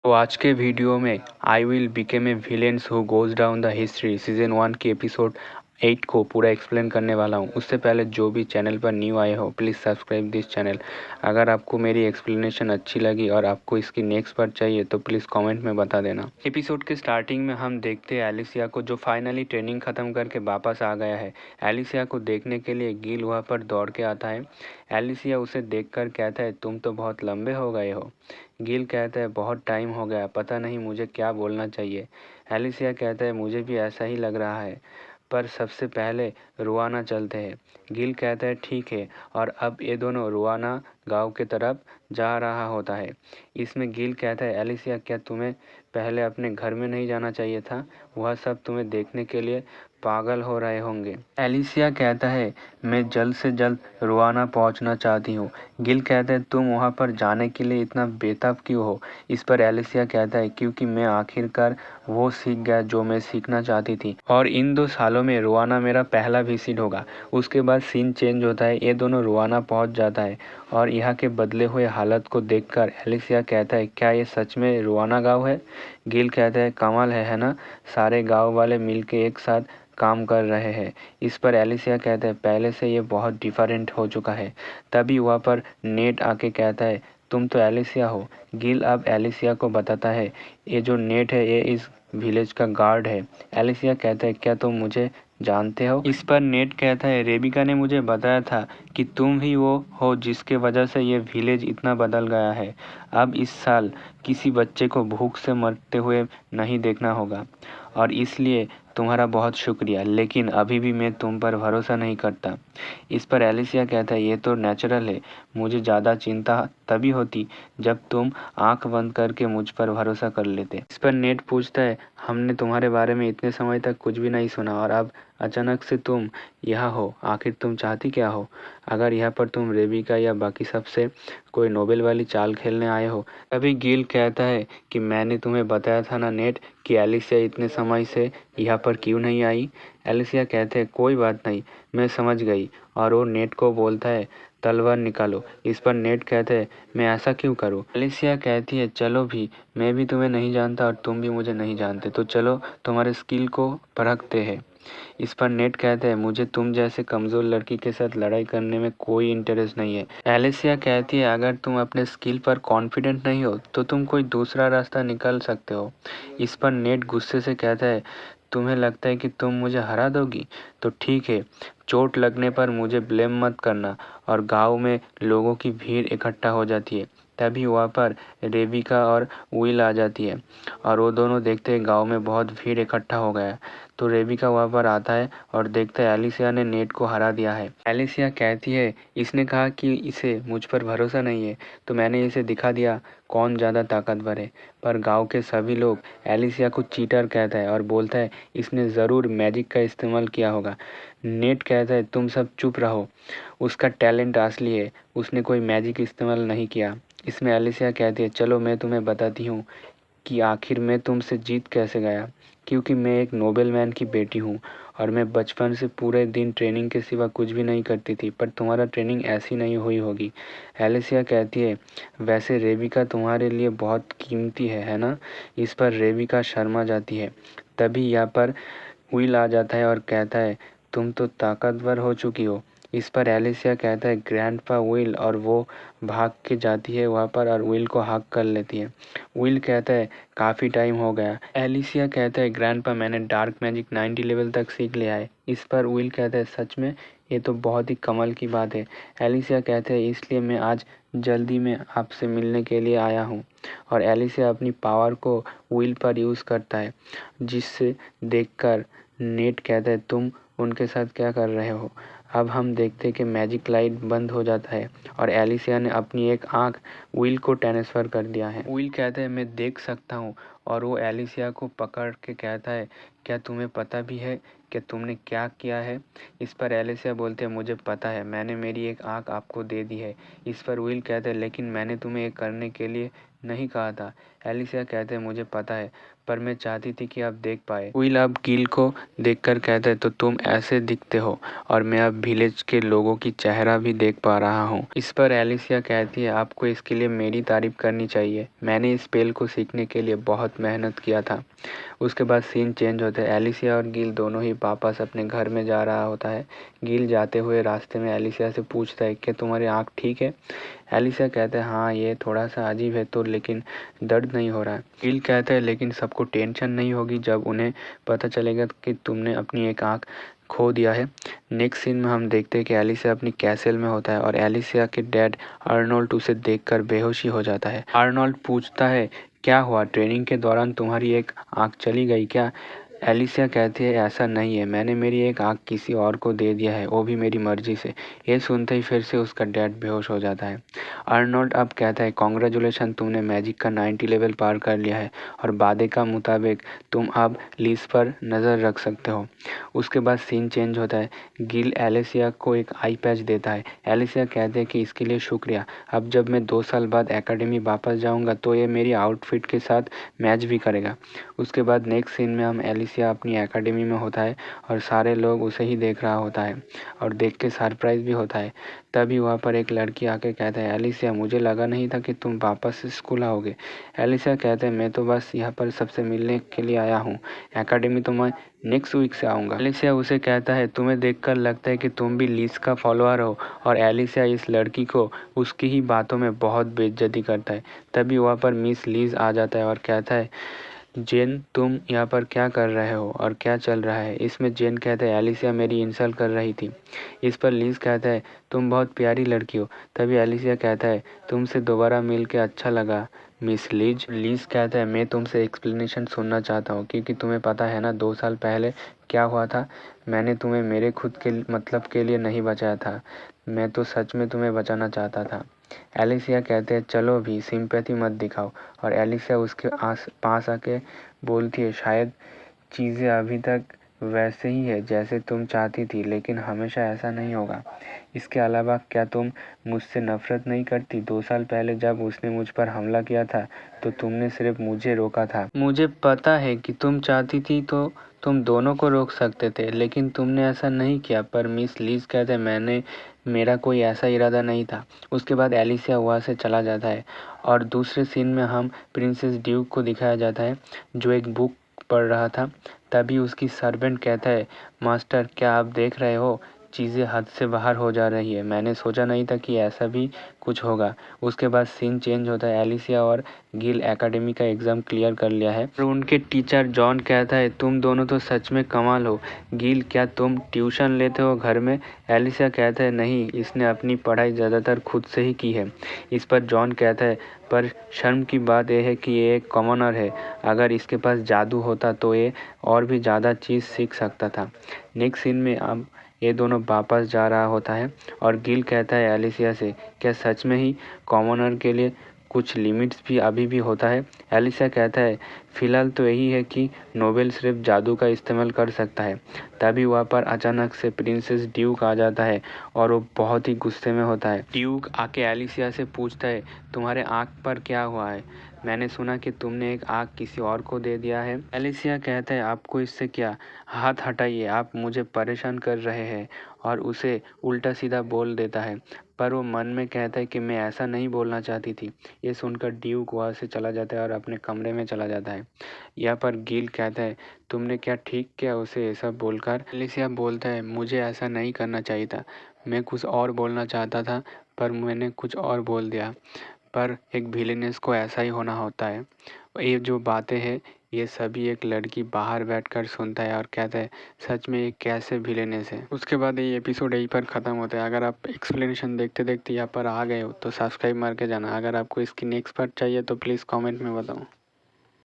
तो आज के वीडियो में I will became a villains who goes down the history season 1 की एपिसोड 8 को पूरा एक्सप्लेन करने वाला हूँ। उससे पहले जो भी चैनल पर न्यू आए हो प्लीज़ सब्सक्राइब दिस चैनल। अगर आपको मेरी एक्सप्लेनेशन अच्छी लगी और आपको इसकी नेक्स्ट पार्ट चाहिए तो प्लीज़ कमेंट में बता देना। एपिसोड के स्टार्टिंग में हम देखते हैं एलिसिया को, जो फाइनली ट्रेनिंग ख़त्म करके वापस आ गया है। एलिसिया को देखने के लिए गिल वहाँ पर दौड़ के आता है। एलिसिया उसे देखकर कहता है, तुम तो बहुत लंबे हो गए हो। गिल कहता है, बहुत टाइम हो गया, पता नहीं मुझे क्या बोलना चाहिए। एलिसिया कहता है, मुझे भी ऐसा ही लग रहा है, पर सबसे पहले रुआना चलते हैं। गिल कहता है, ठीक है, और अब ये दोनों रुआना गांव के तरफ जा रहा होता है। इसमें गिल कहता है, एलिसिया क्या तुम्हें पहले अपने घर में नहीं जाना चाहिए था? वह सब तुम्हें देखने के लिए पागल हो रहे होंगे। एलिसिया कहता है, मैं जल्द से जल्द रुआना पहुंचना चाहती हूँ। गिल कहता है, तुम वहाँ पर जाने के लिए इतना बेताब क्यों हो? इस पर एलिसिया कहता है, क्योंकि मैं आखिरकार वो सीख गया जो मैं सीखना चाहती थी, और इन 2 सालों में रुआना मेरा पहला विजिट होगा। उसके बाद सीन चेंज होता है, ये दोनों रुआना पहुंच जाता है और यहाँ के बदले हुए हालत को देखकर एलिसिया कहता है, क्या ये सच में रुआना गाँव है? गिल कहता है, कमाल है ना, सारे गाँव वाले मिलके एक साथ काम कर रहे हैं। इस पर एलिसिया कहता है, पहले से ये बहुत डिफरेंट हो चुका है। तभी वहाँ पर नेट आके कहता है, तुम तो एलिसिया हो। गिल अब एलिसिया को बताता है, ये जो नेट है ये इस विलेज का गार्ड है। एलिसिया कहता है, क्या तुम मुझे जानते हो? इस पर नेट कहता है, रेबिका ने मुझे बताया था कि तुम ही वो हो जिसके वजह से ये विलेज इतना बदल गया है। अब इस साल किसी बच्चे को भूख से मरते हुए नहीं देखना होगा, और इसलिए तुम्हारा बहुत शुक्रिया, लेकिन अभी भी मैं तुम पर भरोसा नहीं करता। इस पर एलिसिया कहता है, ये तो नेचुरल है, मुझे ज़्यादा चिंता तभी होती जब तुम आंख बंद करके मुझ पर भरोसा कर लेते। इस पर नेट पूछता है, हमने तुम्हारे बारे में इतने समय तक कुछ भी नहीं सुना और अब अचानक से तुम यहाँ हो, आखिर तुम चाहती क्या हो? अगर यहाँ पर तुम रेबिका या बाकी सबसे कोई नोबेल वाली चाल खेलने आए हो? तभी गिल कहता है कि मैंने तुम्हें बताया था ना नेट कि एलिसिया इतने समय से यहाँ पर क्यों नहीं आई। एलिसिया कहते हैं, कोई बात नहीं, मैं समझ गई, और वो नेट को बोलता है, तलवार निकालो। इस पर नेट कहते हैं, मैं ऐसा क्यों करूं? एलिसिया कहती है, चलो भी, मैं भी तुम्हें नहीं जानता और तुम भी मुझे नहीं जानते, तो चलो तुम्हारे स्किल को परखते हैं। इस पर नेट कहते हैं, मुझे तुम जैसे कमज़ोर लड़की के साथ लड़ाई करने में कोई इंटरेस्ट नहीं है। एलिसिया कहती है, अगर तुम अपने स्किल पर कॉन्फिडेंट नहीं हो तो तुम कोई दूसरा रास्ता निकाल सकते हो। इस पर नेट गुस्से से कहता है, तुम्हें लगता है कि तुम मुझे हरा दोगी? तो ठीक है, चोट लगने पर मुझे ब्लेम मत करना। और गांव में लोगों की भीड़ इकट्ठा हो जाती है। तभी वहाँ पर रेबिका और विल आ जाती है, और वो दोनों देखते हैं गांव में बहुत भीड़ इकट्ठा हो गया है। तो रेबिका वहाँ पर आता है और देखता है एलिसिया ने नेट को हरा दिया है। एलिसिया कहती है, इसने कहा कि इसे मुझ पर भरोसा नहीं है, तो मैंने इसे दिखा दिया कौन ज़्यादा ताकतवर है। पर गांव के सभी लोग एलिसिया को चीटर कहता है और बोलता है, इसने ज़रूर मैजिक का इस्तेमाल किया होगा। नेट कहता है, तुम सब चुप रहो, उसका टैलेंट असली है, उसने कोई मैजिक इस्तेमाल नहीं किया। इसमें एलिसिया कहती है, चलो मैं तुम्हें बताती हूँ कि आखिर मैं तुमसे जीत कैसे गया। क्योंकि मैं एक नोबेल मैन की बेटी हूँ और मैं बचपन से पूरे दिन ट्रेनिंग के सिवा कुछ भी नहीं करती थी, पर तुम्हारा ट्रेनिंग ऐसी नहीं हुई होगी। एलिसिया कहती है, वैसे रेबिका तुम्हारे लिए बहुत कीमती है ना? इस पर रेबिका शर्मा जाती है। तभी यहाँ पर विल आ जाता है और कहता है, तुम तो ताकतवर हो चुकी हो। इस पर एलिसिया कहता है, ग्रैंडपा विल, और वो भाग के जाती है वहाँ पर और विल को हक कर लेती है। विल कहता है, काफ़ी टाइम हो गया। एलिसिया कहता है, ग्रैंडपा मैंने डार्क मैजिक 90 लेवल तक सीख लिया है। इस पर विल कहता है, सच में? ये तो बहुत ही कमाल की बात है। एलिसिया कहते हैं, इसलिए मैं आज जल्दी में आपसे मिलने के लिए आया हूँ। और एलिसिया अपनी पावर को विल पर यूज़ करता है, जिससे देखकर नेट कहता है, तुम उनके साथ क्या कर रहे हो? अब हम देखते हैं कि मैजिक लाइट बंद हो जाता है और एलिसिया ने अपनी एक आंख विल को ट्रांसफ़र कर दिया है। विल कहता है, मैं देख सकता हूँ, और वो एलिसिया को पकड़ के कहता है, क्या तुम्हें पता भी है कि तुमने क्या किया है? इस पर एलिसिया बोलते हैं, मुझे पता है, मैंने मेरी एक आंख आपको दे दी है। इस पर विल कहता है, लेकिन मैंने तुम्हें ये करने के लिए नहीं कहा था। एलिसिया कहते मुझे पता है, पर मैं चाहती थी कि आप देख पाए। विल अब गिल को देखकर कहते तो तुम ऐसे दिखते हो और मैं अब विलेज के लोगों की चेहरा भी देख पा रहा हूँ। इस पर एलिसिया कहती है आपको इसके लिए मेरी तारीफ करनी चाहिए, मैंने इस स्पेल को सीखने के लिए बहुत मेहनत किया था। उसके बाद सीन चेंज होता है। एलिसिया और गिल दोनों ही वापस अपने घर में जा रहा होता है। गिल जाते हुए रास्ते में एलिसिया से पूछता है क्या तुम्हारी आँख ठीक है। एलिसिया कहते हैं हाँ ये थोड़ा सा अजीब है तो, लेकिन दर्द नहीं हो रहा है। गिल कहते हैं लेकिन सबको टेंशन नहीं होगी जब उन्हें पता चलेगा कि तुमने अपनी एक आँख खो दिया है। नेक्स्ट सीन में हम देखते हैं कि एलिसिया अपनी कैसल में होता है और एलिसिया के डैड आर्नोल्ड उसे देखकर बेहोशी हो जाता है। आर्नोल्ड पूछता है क्या हुआ, ट्रेनिंग के दौरान तुम्हारी एक आँख चली गई क्या। एलिसिया कहती है ऐसा नहीं है, मैंने मेरी एक आँख किसी और को दे दिया है, वो भी मेरी मर्जी से। ये सुनते ही फिर से उसका डैड बेहोश हो जाता है। आर्नोल्ड अब कहता है कॉन्ग्रेचुलेशन, तुमने मैजिक का 90 लेवल पार कर लिया है और वादे का मुताबिक तुम अब लीज पर नज़र रख सकते हो। उसके बाद सीन चेंज होता है। गिल एलिसिया को एक आई पैच देता है। एलिसिया कहते हैं कि इसके लिए शुक्रिया, अब जब मैं 2 साल बाद एकेडमी वापस जाऊंगा तो ये मेरी आउटफिट के साथ मैच भी करेगा। उसके बाद नेक्स्ट सीन में हम एलिसिया अपनी एकेडमी में होता है और सारे लोग उसे ही देख रहा होता है और देख के सरप्राइज भी होता है। तभी वहाँ पर एक लड़की आके कहता है एलिसिया मुझे लगा नहीं था कि तुम वापस स्कूल आओगे। एलिसिया कहते हैं मैं तो बस यहाँ पर सबसे मिलने के लिए आया हूँ, एकेडमी तो मैं नेक्स्ट वीक से आऊँगा। एलिसिया उसे कहता है तुम्हें देखकर लगता है कि तुम भी लीज का फॉलोअर हो, और एलिसिया इस लड़की को उसकी ही बातों में बहुत बेइज्जती करता है। तभी वहाँ पर मिस लीज आ जाता है और कहता है जेन तुम यहाँ पर क्या कर रहे हो और क्या चल रहा है। इसमें जेन कहता है एलिसिया मेरी इंसल्ट कर रही थी। इस पर लीज कहता है तुम बहुत प्यारी लड़की हो। तभी एलिसिया कहता है तुमसे दोबारा मिल के अच्छा लगा मिस लीज। लीज कहता है मैं तुमसे एक्सप्लेनेशन सुनना चाहता हूँ, क्योंकि तुम्हें पता है ना 2 साल पहले क्या हुआ था। मैंने तुम्हें मेरे खुद के मतलब के लिए नहीं बचाया था, मैं तो सच में तुम्हें बचाना चाहता था। एलिसिया कहते हैं चलो भी सिंपैथी मत दिखाओ, और एलिसिया उसके पास आके बोलती है शायद चीज़ें अभी तक वैसे ही है जैसे तुम चाहती थी, लेकिन हमेशा ऐसा नहीं होगा। इसके अलावा क्या तुम मुझसे नफरत नहीं करती। 2 साल पहले जब उसने मुझ पर हमला किया था तो तुमने सिर्फ मुझे रोका था। मुझे पता है कि तुम चाहती थी तो तुम दोनों को रोक सकते थे, लेकिन तुमने ऐसा नहीं किया। पर मिस लीज कहते मेरा कोई ऐसा इरादा नहीं था। उसके बाद एलिसिया वहाँ से चला जाता है और दूसरे सीन में हम प्रिंसेस ड्यूक को दिखाया जाता है जो एक बुक पढ़ रहा था। तभी उसकी सर्वेंट कहता है मास्टर क्या आप देख रहे हो, चीज़ें हद से बाहर हो जा रही है, मैंने सोचा नहीं था कि ऐसा भी कुछ होगा। उसके बाद सीन चेंज होता है। एलिसिया और गिल एकेडमी का एग्ज़ाम क्लियर कर लिया है और उनके टीचर जॉन कहता है तुम दोनों तो सच में कमाल हो। गिल क्या तुम ट्यूशन लेते हो घर में। एलिसिया कहता है नहीं, इसने अपनी पढ़ाई ज़्यादातर खुद से ही की है। इस पर जॉन कहता है पर शर्म की बात यह है कि ये एक कॉमनर है, अगर इसके पास जादू होता तो ये और भी ज़्यादा चीज़ सीख सकता था। नेक्स्ट सीन में अब ये दोनों वापस जा रहा होता है और गिल कहता है एलिसिया से क्या सच में ही कॉमनर के लिए कुछ लिमिट्स भी अभी भी होता है। एलिसिया कहता है फिलहाल तो यही है कि नोबेल सिर्फ जादू का इस्तेमाल कर सकता है। तभी वहाँ पर अचानक से प्रिंसेस ड्यूक आ जाता है और वो बहुत ही गुस्से में होता है। ड्यूक आके एलिसिया से पूछता है तुम्हारे आँख पर क्या हुआ है, मैंने सुना कि तुमने एक आँख किसी और को दे दिया है। एलिसिया कहता है आपको इससे क्या, हाथ हटाइए, आप मुझे परेशान कर रहे हैं, और उसे उल्टा सीधा बोल देता है। पर वो मन में कहता है कि मैं ऐसा नहीं बोलना चाहती थी। ये सुनकर ड्यूक वहाँ से चला जाता है और अपने कमरे में चला जाता है। यहाँ पर गिल कहता है तुमने क्या ठीक किया उसे ऐसा बोलकर। एलिसिया बोलता है मुझे ऐसा नहीं करना चाहिए था, मैं कुछ और बोलना चाहता था पर मैंने कुछ और बोल दिया। पर एक विलेनेस को ऐसा ही होना होता है। ये जो बातें हैं ये सभी एक लड़की बाहर बैठकर सुनता है और कहता है सच में ये कैसे विलेनेस है। उसके बाद ये एपिसोड यहीं पर ख़त्म होता है। अगर आप एक्सप्लेनेशन देखते देखते यहाँ पर आ गए हो तो सब्सक्राइब मार के जाना। अगर आपको इसकी नेक्स्ट पार्ट चाहिए तो प्लीज़ कमेंट में बताओ।